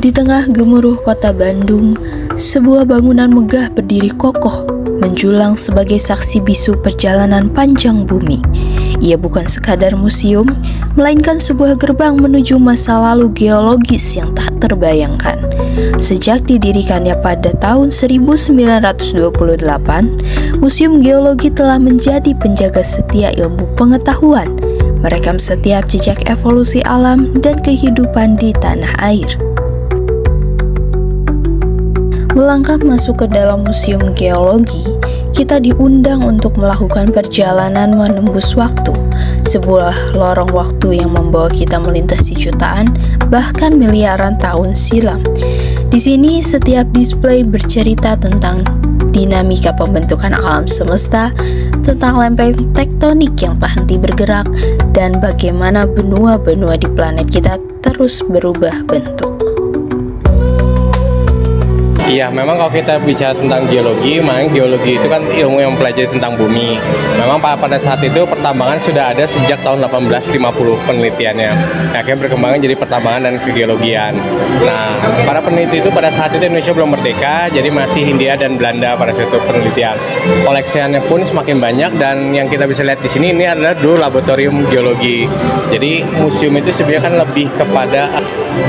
Di tengah gemuruh kota Bandung, sebuah bangunan megah berdiri kokoh, menjulang sebagai saksi bisu perjalanan panjang bumi. Ia bukan sekadar museum, melainkan sebuah gerbang menuju masa lalu geologis yang tak terbayangkan. Sejak didirikannya pada tahun 1928, Museum Geologi telah menjadi penjaga setia ilmu pengetahuan, merekam setiap jejak evolusi alam dan kehidupan di tanah air. Melangkah masuk ke dalam Museum Geologi, kita diundang untuk melakukan perjalanan menembus waktu, sebuah lorong waktu yang membawa kita melintasi jutaan, bahkan miliaran tahun silam. Di sini, setiap display bercerita tentang dinamika pembentukan alam semesta, tentang lempeng tektonik yang tak henti bergerak, dan bagaimana benua-benua di planet kita terus berubah bentuk. Iya, memang kalau kita bicara tentang geologi, memang geologi itu kan ilmu yang mempelajari tentang bumi. Memang pada saat itu pertambangan sudah ada sejak tahun 1850 penelitiannya. Akhirnya berkembang jadi pertambangan dan kegeologian. Nah, para peneliti itu pada saat itu Indonesia belum merdeka, jadi masih Hindia dan Belanda pada saat itu penelitian. Koleksiannya pun semakin banyak dan yang kita bisa lihat di sini ini adalah dulu laboratorium geologi. Jadi museum itu sebenarnya kan lebih kepada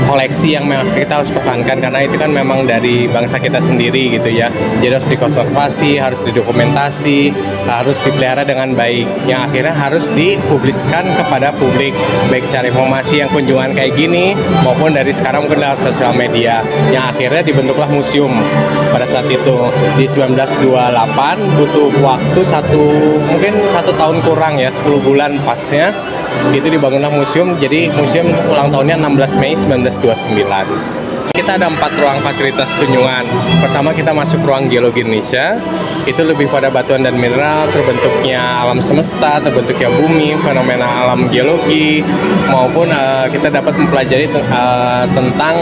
koleksi yang memang kita harus pertahankan karena itu kan memang dari bangsa kita sendiri gitu ya. Jadi harus dikonservasi, harus didokumentasi, harus dipelihara dengan baik. Yang akhirnya harus dipubliskan kepada publik, baik secara informasi yang kunjungan kayak gini maupun dari sekarang mungkin lewat sosial media. Yang akhirnya dibentuklah museum pada saat itu di 1928, butuh waktu mungkin satu tahun kurang ya, 10 bulan pasnya itu dibangunlah museum. Jadi museum ulang tahunnya 16 Mei 1929. Kita ada 4 ruang fasilitas kunjungan. Pertama kita masuk ruang geologi Indonesia, itu lebih pada batuan dan mineral, terbentuknya alam semesta, terbentuknya bumi, fenomena alam geologi, maupun kita dapat mempelajari tentang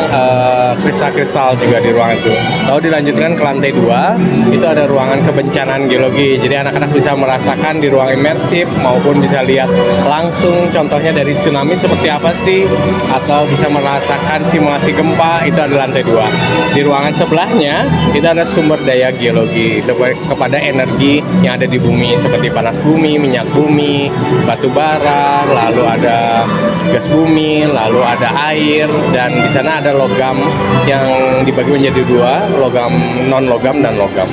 kristal-kristal juga di ruang itu. Lalu dilanjutkan ke lantai 2, itu ada ruangan kebencanaan geologi. Jadi anak-anak bisa merasakan di ruang imersif maupun bisa lihat langsung contohnya dari tsunami seperti apa sih, atau bisa merasakan simulasi gempa, itu ada lantai 2. Di ruangan sebelahnya itu ada sumber daya geologi kepada energi yang ada di bumi seperti panas bumi, minyak bumi, batu bara, lalu ada gas bumi, lalu ada air, dan di sana ada logam yang dibagi menjadi 2, logam non logam dan logam.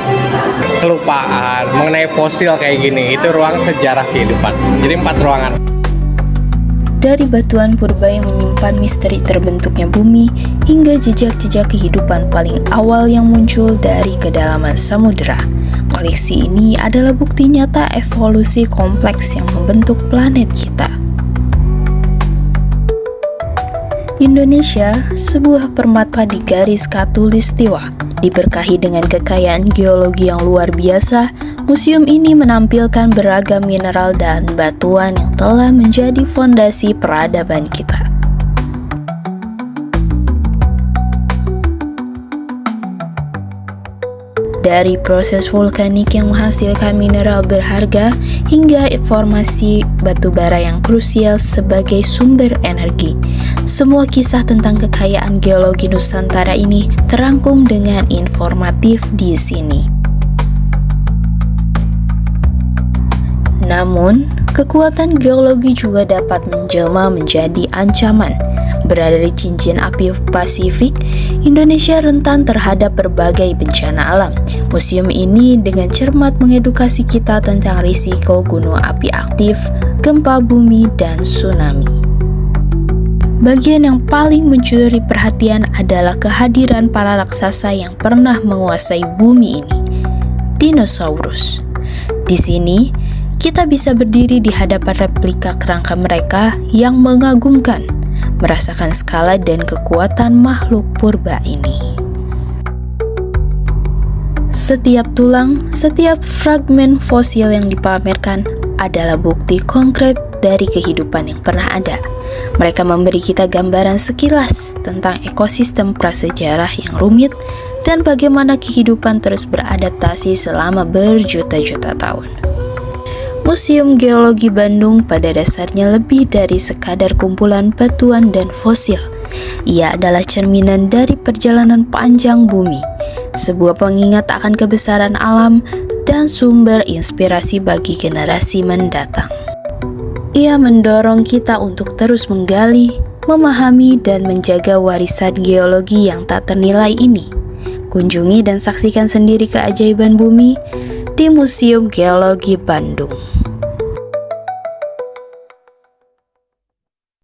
Kelupaan mengenai fosil kayak gini, itu ruang sejarah kehidupan. Jadi 4 ruangan. Dari batuan purba yang menyimpan misteri terbentuknya bumi hingga jejak-jejak kehidupan paling awal yang muncul dari kedalaman samudera. Koleksi ini adalah bukti nyata evolusi kompleks yang membentuk planet kita. Indonesia, sebuah permata di garis khatulistiwa, diberkahi dengan kekayaan geologi yang luar biasa. Museum ini menampilkan beragam mineral dan batuan yang telah menjadi fondasi peradaban kita. Dari proses vulkanik yang menghasilkan mineral berharga hingga informasi batu bara yang krusial sebagai sumber energi. Semua kisah tentang kekayaan geologi Nusantara ini terangkum dengan informatif di sini. Namun, kekuatan geologi juga dapat menjelma menjadi ancaman. Berada di cincin api Pasifik, Indonesia rentan terhadap berbagai bencana alam. Museum ini dengan cermat mengedukasi kita tentang risiko gunung api aktif, gempa bumi, dan tsunami. Bagian yang paling mencuri perhatian adalah kehadiran para raksasa yang pernah menguasai bumi ini, dinosaurus. Di sini, kita bisa berdiri di hadapan replika kerangka mereka yang mengagumkan, merasakan skala dan kekuatan makhluk purba ini. Setiap tulang, setiap fragmen fosil yang dipamerkan adalah bukti konkret dari kehidupan yang pernah ada. Mereka memberi kita gambaran sekilas tentang ekosistem prasejarah yang rumit dan bagaimana kehidupan terus beradaptasi selama berjuta-juta tahun. Museum Geologi Bandung pada dasarnya lebih dari sekadar kumpulan batuan dan fosil. Ia adalah cerminan dari perjalanan panjang bumi, sebuah pengingat akan kebesaran alam dan sumber inspirasi bagi generasi mendatang. Ia mendorong kita untuk terus menggali, memahami, dan menjaga warisan geologi yang tak ternilai ini. Kunjungi dan saksikan sendiri keajaiban bumi di Museum Geologi Bandung.